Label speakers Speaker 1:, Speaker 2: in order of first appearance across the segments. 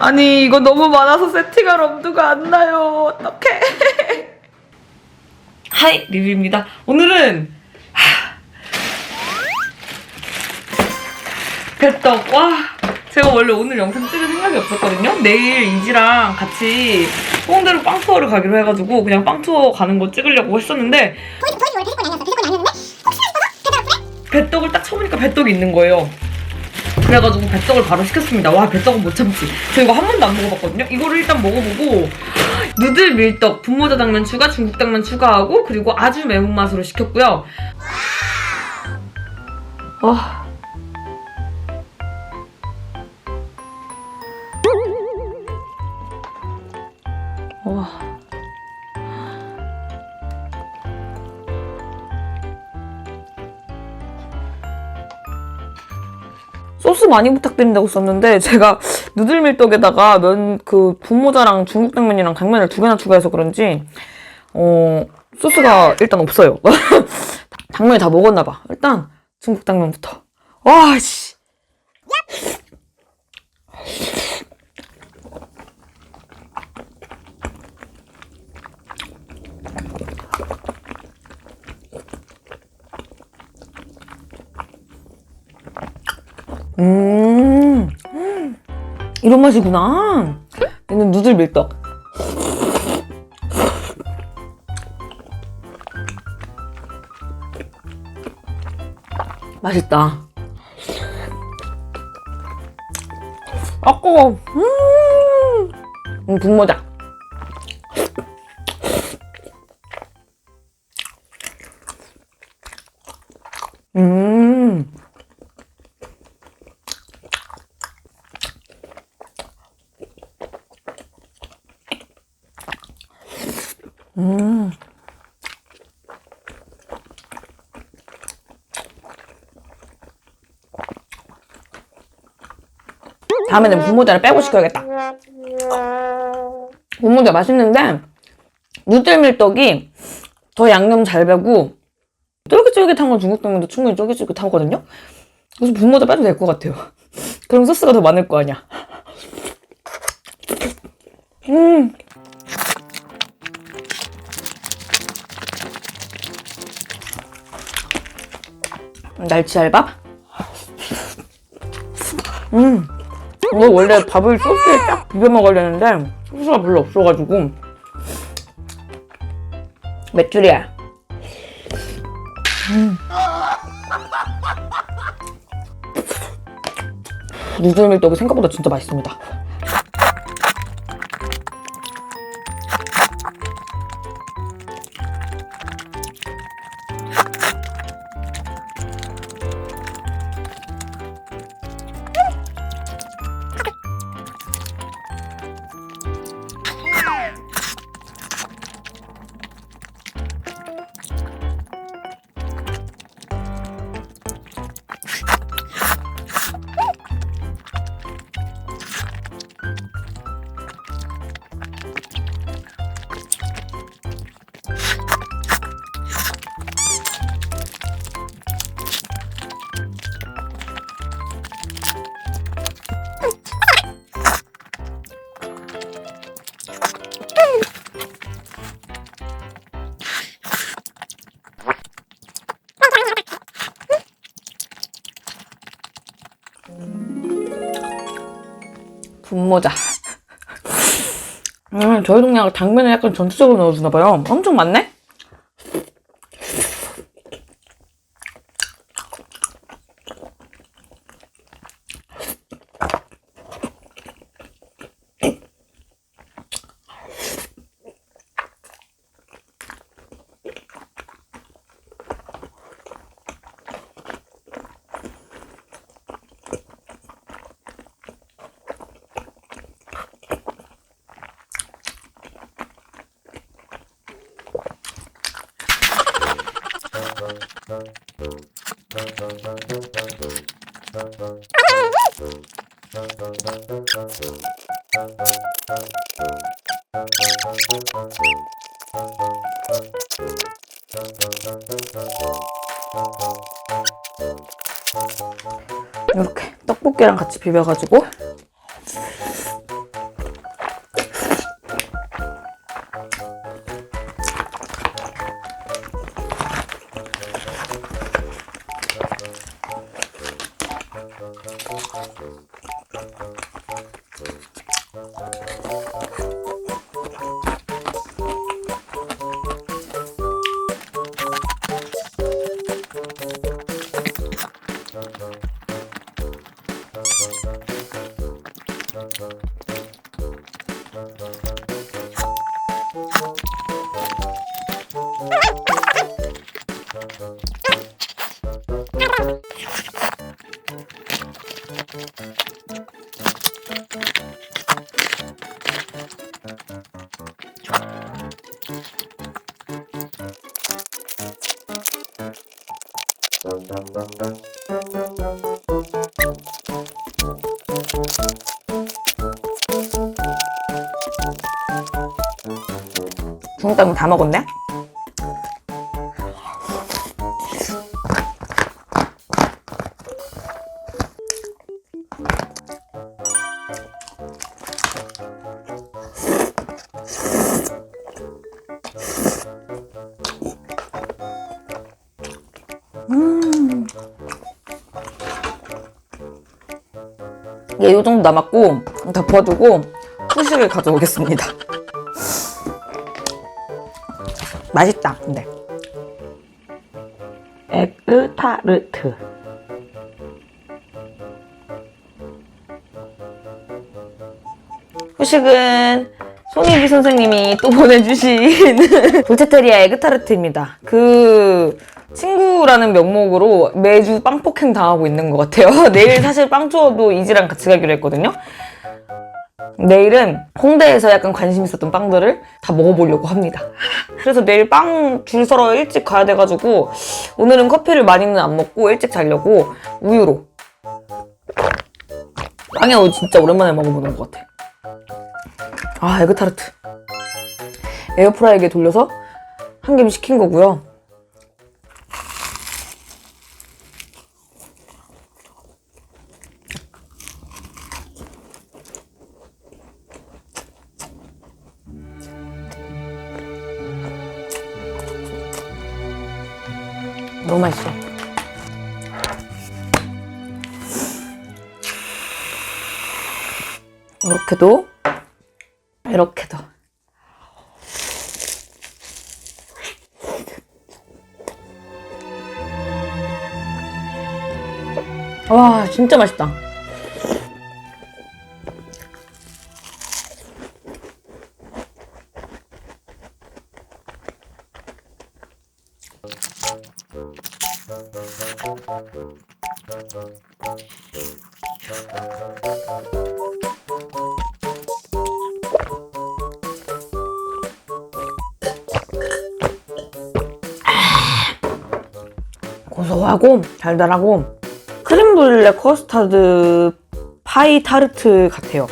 Speaker 1: 아니 이거 너무 많아서 세팅할 엄두가 안 나요. 어떡해. 하이 리뷰입니다. 오늘은 뱃떡. 와, 제가 원래 오늘 영상 찍을 생각이 없었거든요. 내일 이지랑 같이 홍대로 빵 투어를 가기로 해가지고 그냥 빵 투어 가는 거 찍으려고 했었는데 뱃떡을 딱 쳐보니까 뱃떡이 있는 거예요. 그래가지고 뱃떡을 바로 시켰습니다. 와, 뱃떡은 못 참지. 저 이거 한 번도 안 먹어봤거든요. 이거를 일단 먹어보고 누들 밀떡, 분모자 당면 추가, 중국 당면 추가하고 그리고 아주 매운맛으로 시켰고요. 와. 와. 소스 많이 부탁드린다고 썼는데 제가 누들밀떡에다가 분모자랑 중국당면이랑 당면을 2개나 추가해서 그런지 소스가 일단 없어요. 당면이 다 먹었나봐. 일단 중국당면부터. 와 씨. 이런 맛이구나. 얘는 누들 밀떡. 맛있다. 아까워. 분모자. 다음에는 분모자를 빼고 시켜야겠다. 분모자 맛있는데 누들밀떡이 더 양념 잘 배고 쫄깃쫄깃한 건 중국당면도 충분히 쫄깃쫄깃하거든요. 그래서 분모자 빼도 될 것 같아요. 그럼 소스가 더 많을 거 아니야. 날치알밥? 이거 원래 밥을 소스에 딱 비벼 먹으려는데 소스가 별로 없어가지고 메추리알. 누들밀떡이 생각보다 진짜 맛있습니다. 분모자. 저희 동네가 당면을 약간 전투적으로 넣어주나봐요. 엄청 많네? 이렇게 떡볶이랑 같이 비벼가지고 중국닭 다 먹었네? 예, 요 정도 남았고 덮어두고 후식을 가져오겠습니다. 맛있다, 근데. 에그 타르트. 후식은 송혜비 선생님이 또 보내주신 돌체테리아 에그타르트입니다. 그 친구라는 명목으로 매주 빵 폭행 당하고 있는 것 같아요. 내일 사실 빵 투어도 이지랑 같이 가기로 했거든요. 내일은 홍대에서 약간 관심 있었던 빵들을 다 먹어보려고 합니다. 그래서 내일 빵 줄 서러 일찍 가야 돼가지고 오늘은 커피를 많이는 안 먹고 일찍 자려고 우유로. 빵야 우유 진짜 오랜만에 먹어보는 것 같아. 아, 에그타르트. 에어프라이기에 돌려서 한 개를 시킨 거고요. 너무 맛있어. 이렇게도 이렇게도. 와, 진짜 맛있다. 고소하고 달달하고 크림 브룰레 커스터드 파이 타르트 같아요.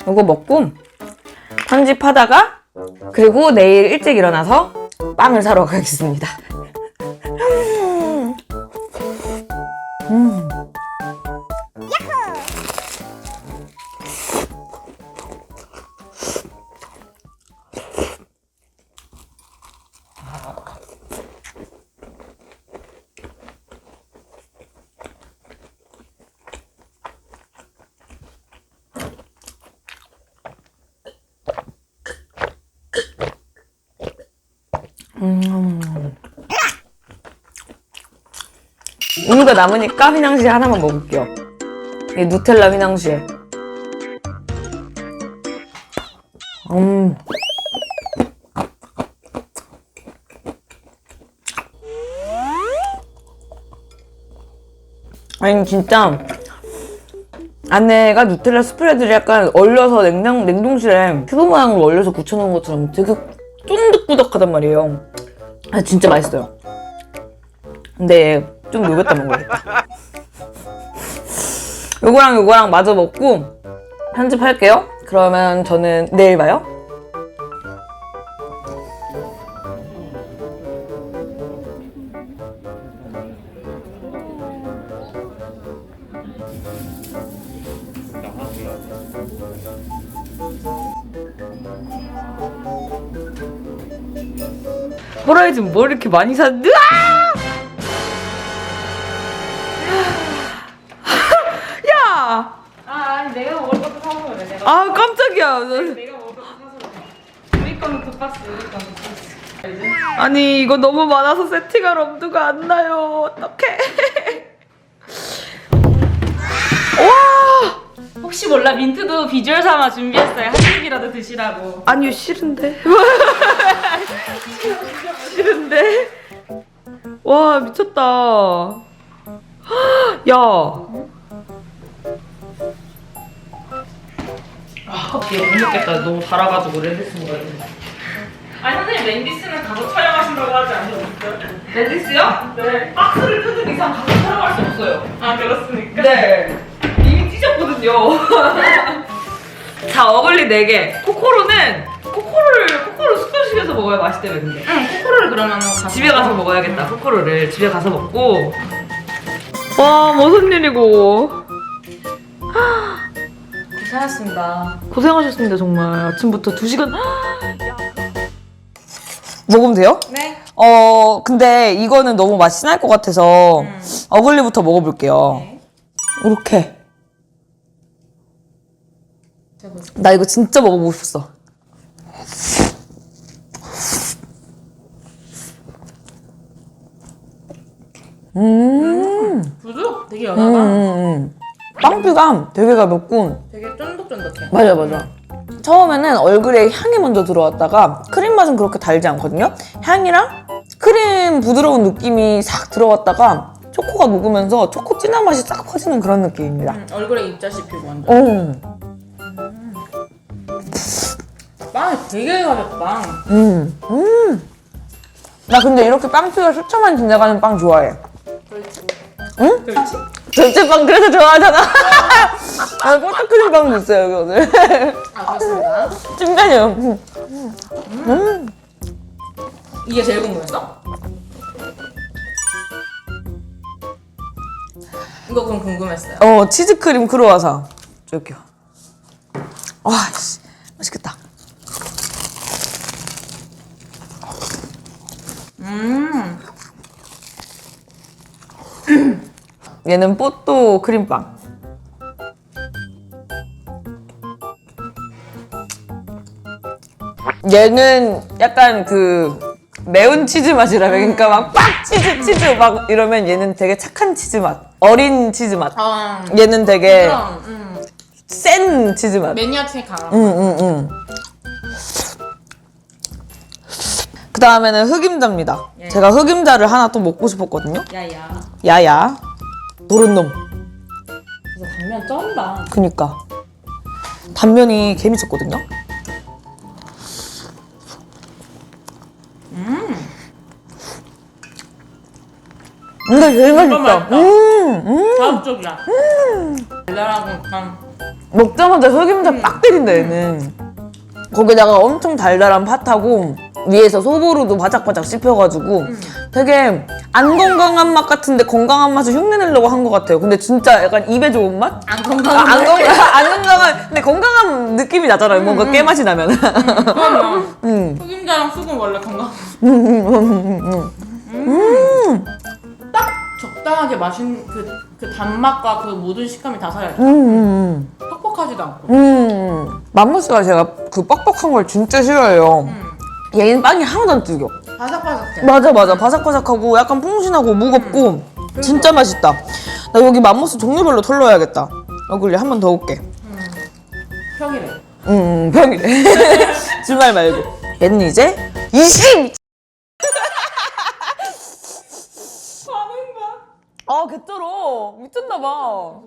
Speaker 1: 이거 먹고 편집하다가 그리고 내일 일찍 일어나서 빵을 사러 가겠습니다. 우유가 남으니까 휘낭시에 하나만 먹을게요. 이 누텔라 휘낭시에.
Speaker 2: 아니 진짜 안에가 누텔라 스프레드를 약간 얼려서 냉동실에 큐브 모양으로 얼려서 굳혀놓은 것처럼 되게 쫀득꾸덕하단 말이에요. 아 진짜 맛있어요. 근데 좀 녹였다 먹어야겠다. 요거랑 마저 먹고 편집할게요. 그러면 저는 내일 봐요. 호라이즌 뭘 이렇게 많이 샀는데? 야!
Speaker 1: 아니 내가 먹을 것도 사서 그래.
Speaker 2: 아 깜짝이야.
Speaker 1: 내가 먹을 것도 사서 그래. 우리 거는 두 박스, 우리 거는 두 박스.
Speaker 2: 아니 이거 너무 많아서 세팅할 엄두가 안 나요. 어떡해. 와!
Speaker 1: 혹시 몰라 민트도 비주얼 삼아 준비했어요. 한 입이라도 드시라고.
Speaker 2: 아니요 싫은데. 싫은데. 와 미쳤다. 야.
Speaker 1: 커피 못 먹겠다. 너무 달아가지고 레디스 먹어야 돼. 아니 선생님 랜디스는 가서 촬영하신다고 하지 않으셨어요? 랜디스요? 네. 박스를 뜯은 이상 가서 촬영할 수 없어요. 아 그렇습니까?
Speaker 2: 네. 이미 찢었거든요. 자 어글리 4개. 코코로를 숙성시켜서 먹어야 맛있대요 근데.
Speaker 1: 응 코코로를 그러면
Speaker 2: 집에 가서 먹어야겠다. 코코로를 집에 가서 먹고. 와 무슨 일이고.
Speaker 1: 고생하셨습니다.
Speaker 2: 고생하셨습니다 정말. 아침부터 2시간. 먹으면 돼요?
Speaker 1: 네.
Speaker 2: 근데 이거는 너무 맛이 날 것 같아서 어글리부터 먹어볼게요.
Speaker 1: 네.
Speaker 2: 이렇게. 나 이거 진짜 먹어보고 싶었어.
Speaker 1: 부드럽 되게 연하다.
Speaker 2: 빵피가 되게 가볍고.
Speaker 1: 되게 쫀득쫀득해.
Speaker 2: 맞아. 처음에는 얼그레이 향이 먼저 들어왔다가 크림 맛은 그렇게 달지 않거든요. 향이랑 크림 부드러운 느낌이 싹 들어왔다가 초코가 녹으면서 초코 진한 맛이 싹 퍼지는 그런 느낌입니다.
Speaker 1: 얼굴에 입자 씹히고 완전. 빵이 되게 가볍다.
Speaker 2: 나 근데 이렇게 빵피가 수초만 지나가는 빵 좋아해.
Speaker 1: 그렇지.
Speaker 2: 응?
Speaker 1: 그렇지?
Speaker 2: 절제빵 그래서 좋아하잖아. 아, 포토크림 빵도 있어요, 여기 오늘.
Speaker 1: 아 그렇습니다.
Speaker 2: 찐간이요.
Speaker 1: 이게 제일 궁금했어? 이거 그럼 궁금했어요.
Speaker 2: 치즈크림 크로와상. 저기요. 와, 씨, 맛있겠다. 얘는 뽀또 크림빵. 얘는 약간 그 매운 치즈 맛이라 그러니까 막 치즈 막 이러면 얘는 되게 착한 치즈 맛. 어린 치즈 맛. 얘는 되게 센 치즈 맛.
Speaker 1: 매니아틱한.
Speaker 2: 그 다음에는 흑임자입니다.
Speaker 1: 예.
Speaker 2: 제가 흑임자를 하나 또 먹고 싶었거든요.
Speaker 1: 야야.
Speaker 2: 야야. 노릇놈.
Speaker 1: 그래서 당면 쩐다.
Speaker 2: 그니까. 단면이 개미쳤거든요. 근데 제일 맛있다.
Speaker 1: 자극적이야. 달달하고 약간.
Speaker 2: 먹자마자 흑임자 빡 때린다 얘는. 거기다가 엄청 달달한 팥하고 위에서 소보루도 바짝바짝 씹혀가지고 되게 안 건강한 맛 같은데 건강한 맛을 흉내내려고 한 것 같아요. 근데 진짜 약간 입에 좋은 맛?
Speaker 1: 안 건강한.
Speaker 2: 안 건강한 근데 건강한 느낌이 나잖아요. 뭔가 깨맛이 나면.
Speaker 1: 그럼요. 흑임자랑 쑥은 원래 건강. 딱 적당하게 맛있는 그 단맛과 그 모든 식감이 다 살아있어. 퍽퍽하지도 않고.
Speaker 2: 맘모스가 제가 그 뻑뻑한 걸 진짜 싫어해요. 얘는 빵이 하나도 안 튀겨.
Speaker 1: 바삭바삭해.
Speaker 2: 맞아. 바삭바삭하고 약간 풍신하고 무겁고 진짜 맛있다. 나 여기 맘모스 종류별로 털러야겠다. 여기 한 번 더 올게.
Speaker 1: 평일에.
Speaker 2: 평일에. 주말 말고. 얘는 이제 20! 아, 개쩔어. 미쳤나봐.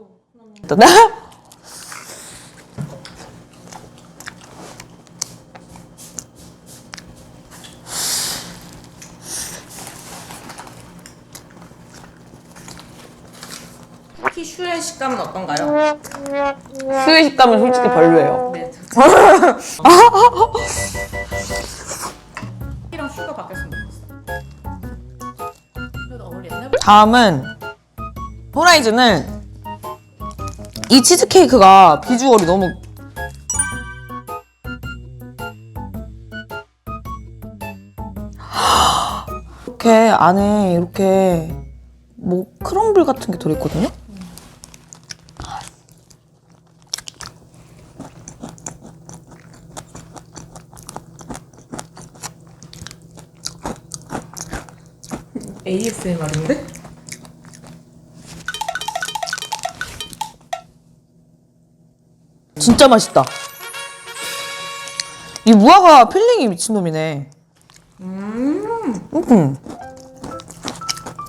Speaker 1: 티슈의 식감은 어떤가요?
Speaker 2: 수의 식감은 솔직히 별로예요.
Speaker 1: 네. 이랑 슈가 바뀌었으면 좋겠어. 그래도 어울리네.
Speaker 2: 다음은 호라이즌은 이 치즈케이크가 비주얼이 너무 이렇게 안에 이렇게 뭐 크럼블 같은 게 들어있거든요?
Speaker 1: ASMR인데?
Speaker 2: 진짜 맛있다. 이 무화과 필링이 미친놈이네.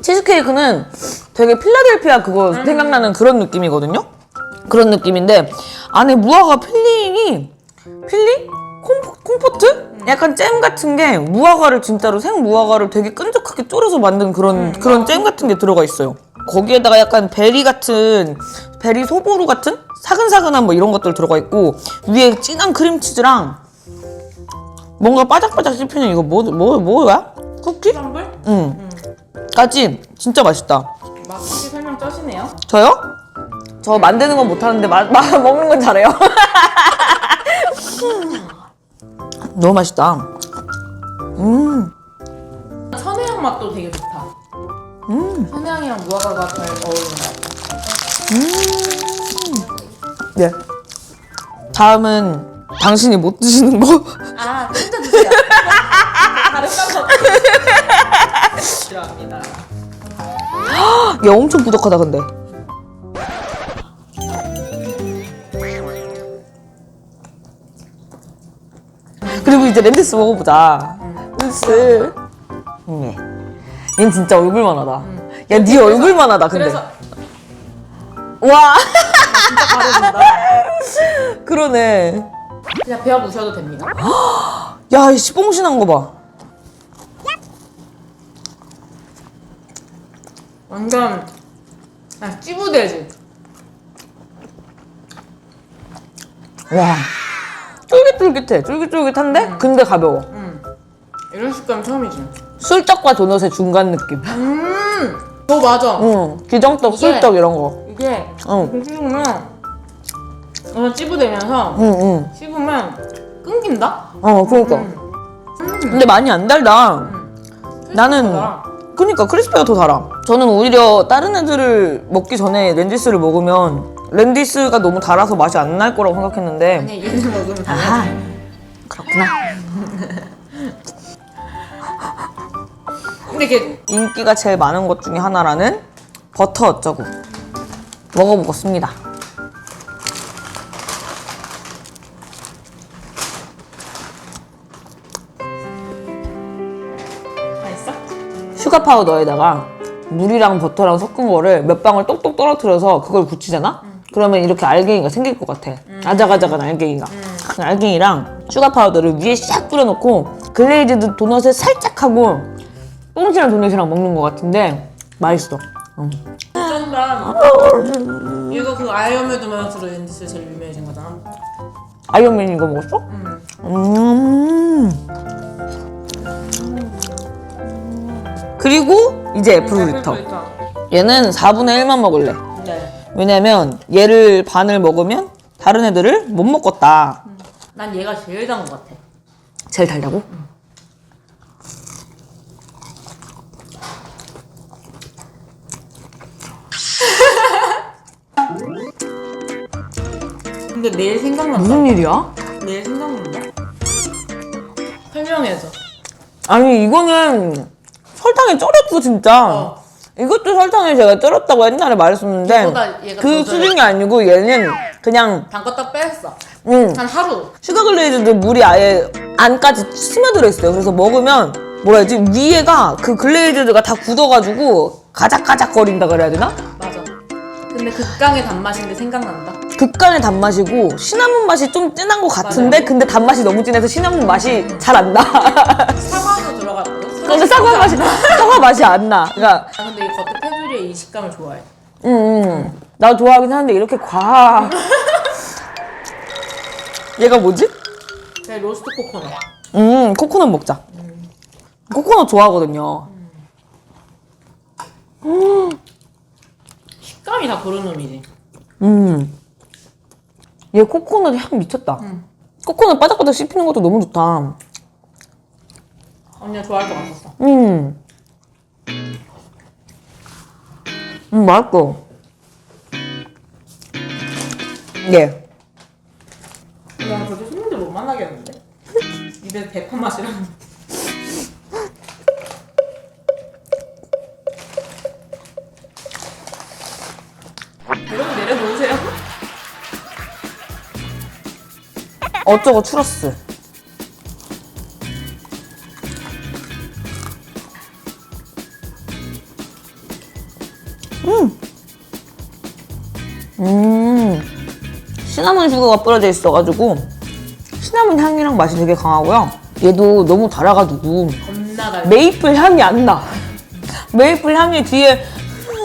Speaker 2: 치즈케이크는 되게 필라델피아 그거 생각나는 그런 느낌이거든요? 그런 느낌인데 안에 무화과 필링? 콤포트? 약간 잼 같은 게 무화과를 진짜로 생 무화과를 되게 끈적하게 졸여서 만든 그런 잼 같은 게 들어가 있어요. 거기에다가 약간 베리 소보루 같은 사근사근한 뭐 이런 것들 들어가 있고 위에 진한 크림치즈랑 뭔가 바삭바삭 씹히는 이거 뭐야? 쿠키?
Speaker 1: 크럼블?
Speaker 2: 응. 까지 진짜 맛있다.
Speaker 1: 맛있게 설명 짜시네요.
Speaker 2: 저요? 저 만드는 건 못하는데 먹는 건 잘해요. 너무 맛있다.
Speaker 1: 선혜향 맛도 되게 좋다. 선혜향이랑 무화과가 잘 어울리는 것 같아.
Speaker 2: 네. 다음은 당신이 못 드시는 거.
Speaker 1: 아, 혼자 드세요. 다른 방법. 필요합니다.
Speaker 2: 야, 엄청 부족하다 근데. 그리고 이제 랜디스 먹어보자. 랜디스. 얘는 진짜 얼굴만 하다. 야, 네 얼굴만 하다 근데.
Speaker 1: 그래서
Speaker 2: 와.
Speaker 1: 진짜 바로
Speaker 2: 그러네.
Speaker 1: 그냥 배워보셔도 됩니다.
Speaker 2: 야, 이 시봉신한 거 봐.
Speaker 1: 완전 찌부대지.
Speaker 2: 와. 쫄깃쫄깃해. 쫄깃쫄깃한데 근데 가벼워.
Speaker 1: 이런 식감 처음이지.
Speaker 2: 술떡과 도넛의 중간 느낌.
Speaker 1: 맞아.
Speaker 2: 기정떡, 술떡 이런 거.
Speaker 1: 이게
Speaker 2: 응.
Speaker 1: 씹으면 완전 찌부대면서 씹으면 끊긴다?
Speaker 2: 그러니까. 근데 많이 안 달다. 나는 그러니까 크리스피가 더 달아. 저는 오히려 다른 애들을 먹기 전에 랜디스를 먹으면 랜디스가 너무 달아서 맛이 안 날 거라고 생각했는데
Speaker 1: 아니 얘는 먹으면 달라지.
Speaker 2: 그렇구나.
Speaker 1: 근데 이게
Speaker 2: 인기가 제일 많은 것 중에 하나라는 버터 어쩌고 먹어보겠습니다.
Speaker 1: 맛있어?
Speaker 2: 슈가 파우더에다가 물이랑 버터랑 섞은 거를 몇 방울 똑똑 떨어뜨려서 그걸 굳히잖아? 그러면 이렇게 알갱이가 생길 것 같아. 아작아작한 알갱이가. 그 알갱이랑 슈가 파우더를 위에 싹 뿌려놓고 글레이즈드 도넛을 살짝 하고 똥실한 도넛이랑 먹는 것 같은데 맛있어.
Speaker 1: 쩐다. 얘가 그 아이언맨 도넛으로 랜디스 제일 유명해진 거잖아.
Speaker 2: 아이언맨 이거 먹었어? 그리고 이제 애플브리터. 얘는 4분의 1만 먹을래.
Speaker 1: 네.
Speaker 2: 왜냐면 얘를 반을 먹으면 다른 애들을 못 먹겠다.
Speaker 1: 난 얘가 제일 단 것 같아.
Speaker 2: 제일 달다고?
Speaker 1: 근데 내일 생각난다.
Speaker 2: 무슨 일이야?
Speaker 1: 내일 생각난다. 설명해줘.
Speaker 2: 아니 이거는 설탕에 쩔었어 진짜. 이것도 설탕에 제가 쩔었다고 옛날에 말했었는데
Speaker 1: 얘가
Speaker 2: 그
Speaker 1: 더
Speaker 2: 수준이 아니고 얘는 그냥
Speaker 1: 담갔다 뺐어.
Speaker 2: 응.
Speaker 1: 한 하루.
Speaker 2: 슈가 글레이즈드 물이 아예 안까지 스며들어 있어요. 그래서 먹으면 뭐라 해야지 위에가 그 글레이즈드가 다 굳어가지고 가작가작거린다 그래야 되나?
Speaker 3: 맞아. 근데 극강의 단맛인데 생각난다.
Speaker 2: 극간의 단맛이고 시나몬 맛이 좀 진한 것 같은데
Speaker 3: 맞아요.
Speaker 2: 근데 단맛이 너무 진해서 시나몬 맛이 잘 안 나.
Speaker 3: 사과도 들어갔거든.
Speaker 2: 근데 사과 맛이 안 나. 그러니까
Speaker 3: 아, 근데 이 겉에 테두리의 이 식감을 좋아해.
Speaker 2: 나 좋아하긴 하는데 이렇게 얘가 뭐지?
Speaker 3: 네, 로스트 코코넛.
Speaker 2: 코코넛 먹자. 코코넛 좋아하거든요.
Speaker 3: 식감이 다 그런 놈이지.
Speaker 2: 얘 코코넛 향 미쳤다. 코코넛 바삭바삭 씹히는 것도 너무 좋다.
Speaker 3: 언니가 좋아할 것 같았어.
Speaker 2: 맛있어. 예.
Speaker 3: 나 저기 손님들 못 만나겠는데? 입에 대파 맛이랑. 여러분 내려놓으세요.
Speaker 2: 어쩌고 추러스. 시나몬 슈거가 뿌려져 있어가지고 시나몬 향이랑 맛이 되게 강하고요. 얘도 너무 달아가지고
Speaker 3: 겁나 달.
Speaker 2: 메이플 향이 안 나. 메이플 향이 뒤에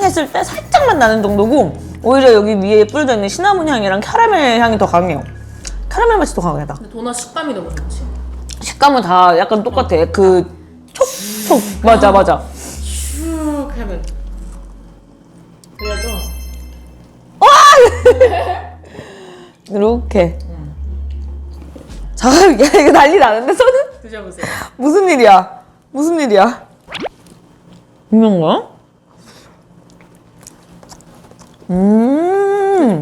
Speaker 2: 했을 때 살짝만 나는 정도고 오히려 여기 위에 뿌려져 있는 시나몬 향이랑 캐러멜 향이 더 강해요. 캐러멜 맛이 더 강하다.
Speaker 3: 근데 도넛 식감이 너무 좋지.
Speaker 2: 식감은 다 약간 똑같아. 그 촉촉 맞아.
Speaker 3: 쭉 하면. 그래도
Speaker 2: 이렇게. 자, 야, 이거 난리 나는데 손은?
Speaker 3: 드셔보세요.
Speaker 2: 무슨 일이야? 무슨 일이야? 이런 거야?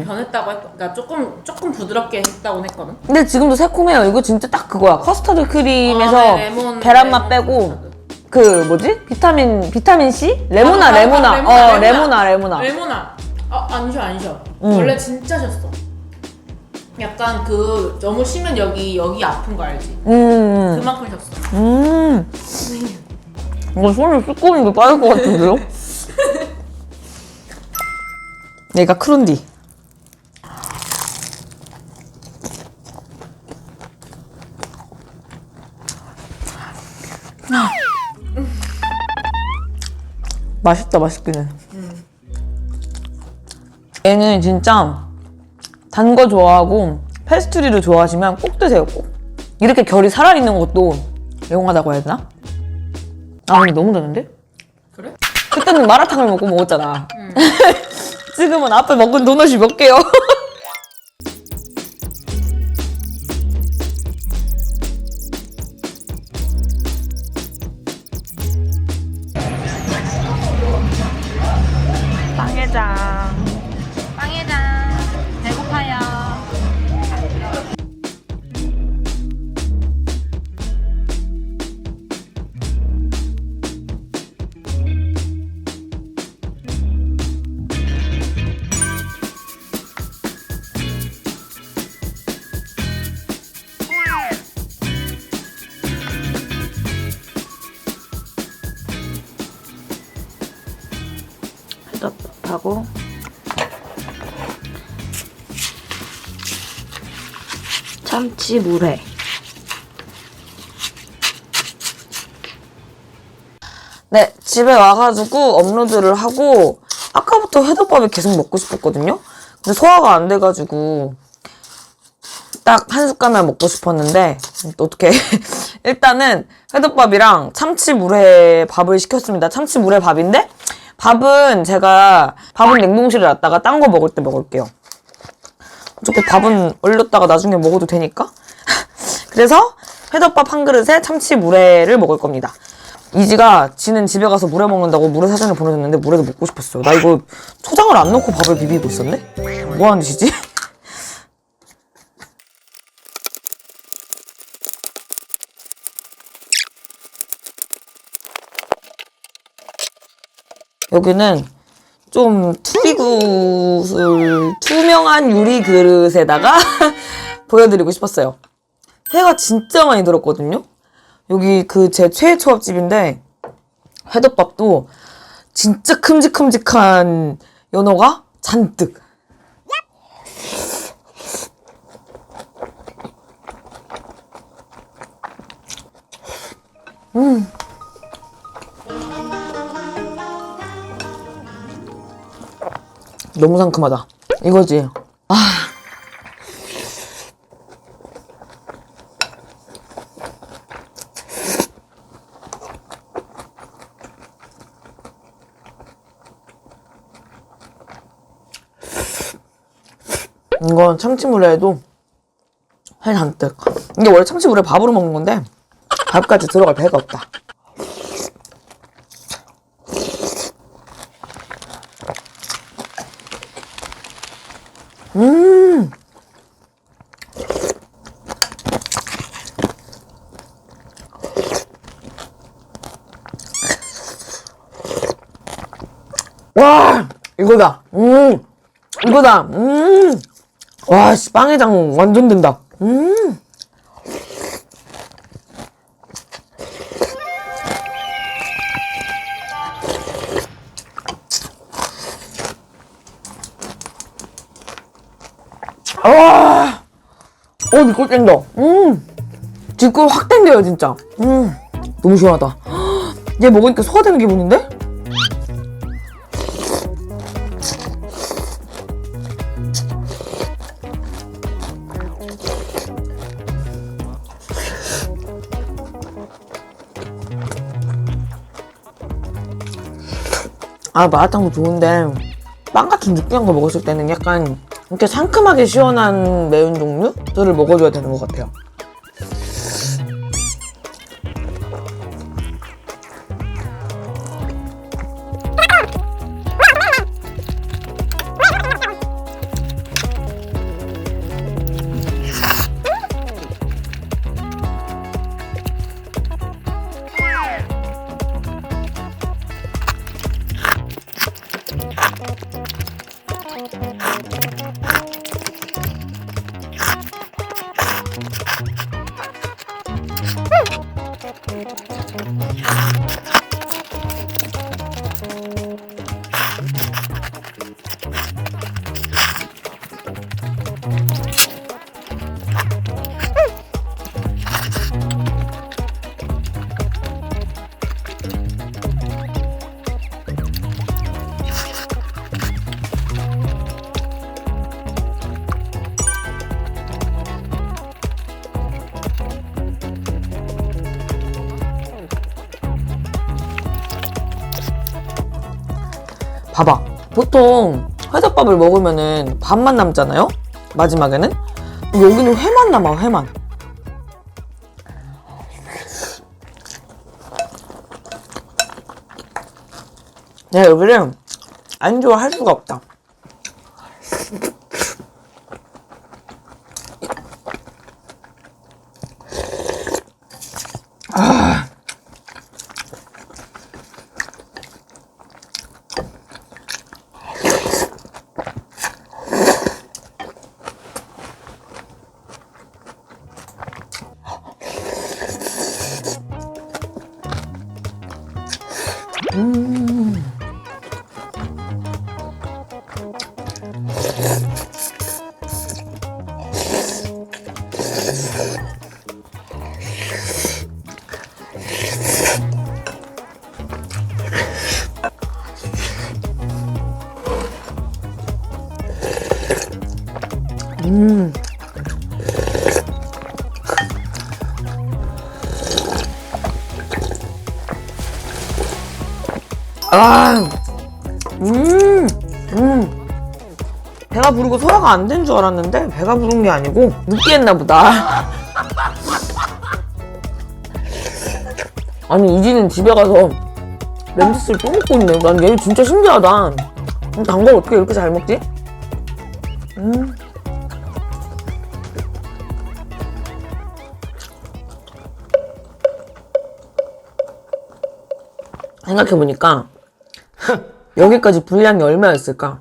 Speaker 3: 변했다고 그러니까 조금 부드럽게 했다고 했거든.
Speaker 2: 근데 지금도 새콤해요. 이거 진짜 딱 그거야. 커스터드 크림에서
Speaker 3: 네, 레몬,
Speaker 2: 계란 맛
Speaker 3: 레몬
Speaker 2: 빼고
Speaker 3: 커스터드.
Speaker 2: 그 뭐지? 비타민 C? 레모나.
Speaker 3: 레모나. 안 쉬어. 원래 진짜 쉬었어. 약간 그 너무 쉬면 여기 아픈 거 알지? 그만큼 쉬었어.
Speaker 2: 이거 손을 씻고 오는 게 빠를 것 같은데요? 얘가 크룬디. 맛있다, 맛있기는. 얘는 진짜 단 거 좋아하고 페스트리를 좋아하시면 꼭 드세요, 꼭. 이렇게 결이 살아있는 것도 애용하다고 해야 되나? 아, 근데 너무 다른데?
Speaker 3: 그래?
Speaker 2: 그때는 마라탕을 먹고 먹었잖아. 지금은 앞에 먹은 도넛이 몇 개요?
Speaker 3: 빵해장. 배고파요.
Speaker 2: 하고 참치 물회. 네, 집에 와가지고 업로드를 하고 아까부터 회덮밥이 계속 먹고 싶었거든요. 근데 소화가 안 돼가지고 딱 한 숟갈만 먹고 싶었는데 또 어떻게 일단은 회덮밥이랑 참치 물회 밥을 시켰습니다. 참치 물회 밥인데 밥은 냉동실에 놨다가 딴 거 먹을 때 먹을게요. 어차피 밥은 얼렸다가 나중에 먹어도 되니까. 그래서 회덮밥 한 그릇에 참치 물회를 먹을 겁니다. 이지가 지는 집에 가서 물회 먹는다고 물회 사진을 보내줬는데 물회도 먹고 싶었어요. 나 이거 초장을 안 넣고 밥을 비비고 있었네? 뭐 하는 짓이지? 여기는 좀 투명한 유리 그릇에다가 보여드리고 싶었어요. 회가 진짜 많이 들었거든요. 여기 그 제 최애 초밥집인데 회덮밥도 진짜 큼직큼직한 연어가 잔뜩. 너무 상큼하다. 이거지. 아. 이건 참치물에 해도 회 잔뜩. 이게 원래 참치물에 밥으로 먹는 건데 밥까지 들어갈 배가 없다. 와, 이거다. 이거다. 와, 씨, 빵해장 완전 된다. 와, 니꼴 땡겨. 뒷골 확 땡겨요, 진짜. 너무 시원하다. 얘 먹으니까 소화되는 기분인데? 아, 마라탕도 좋은데 빵 같은 느끼한 거 먹었을 때는 약간 이렇게 상큼하게 시원한 매운 종류들을 먹어줘야 되는 것 같아요. 봐봐. 보통 회덮밥을 먹으면은 밥만 남잖아요? 마지막에는? 여기는 회만 남아, 회만. 내가 여기를 안 좋아할 수가 없다. 아, 배가 부르고 소화가 안 된 줄 알았는데 배가 부른 게 아니고 느끼했나 보다. 아니, 이지는 집에 가서 렌지스를 또 먹고 있네. 난 얘 진짜 신기하다. 단 걸 어떻게 이렇게 잘 먹지? 생각해보니까 여기까지 분량이 얼마였을까?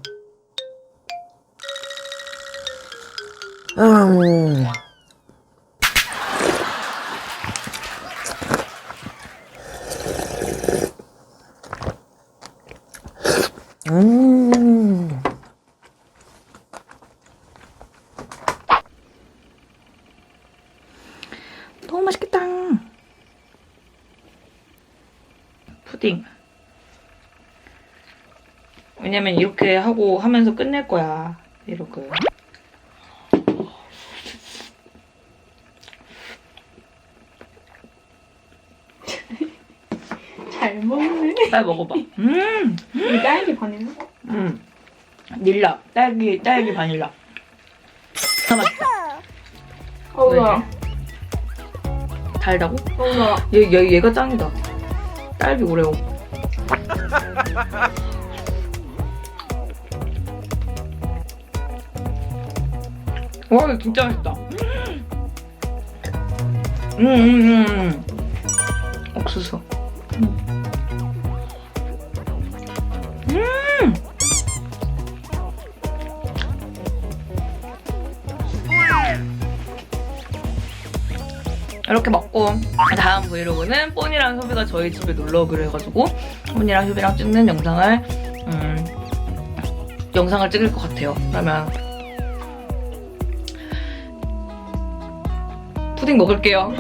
Speaker 1: 푸딩. 왜냐면 이렇게 하고 하면서 끝낼 거야. 이렇게.
Speaker 3: 잘 먹네.
Speaker 1: 빨리 먹어봐.
Speaker 3: 이 딸기 바닐라?
Speaker 1: 닐라. 딸기 바닐라. 아, 맛있다.
Speaker 3: 어우,
Speaker 1: 왜?
Speaker 3: 나.
Speaker 1: 달다고?
Speaker 3: 어우, 나.
Speaker 1: 얘가 짱이다. 딸기 오레오. 와, 이거 진짜 맛있다. 옥수수. 이렇게 먹고 다음 브이로그는 뽀니랑 효비가 저희 집에 놀러 오기로 해가지고 뽀니랑 효비랑 찍는 영상을 찍을 것 같아요. 그러면 푸딩 먹을게요.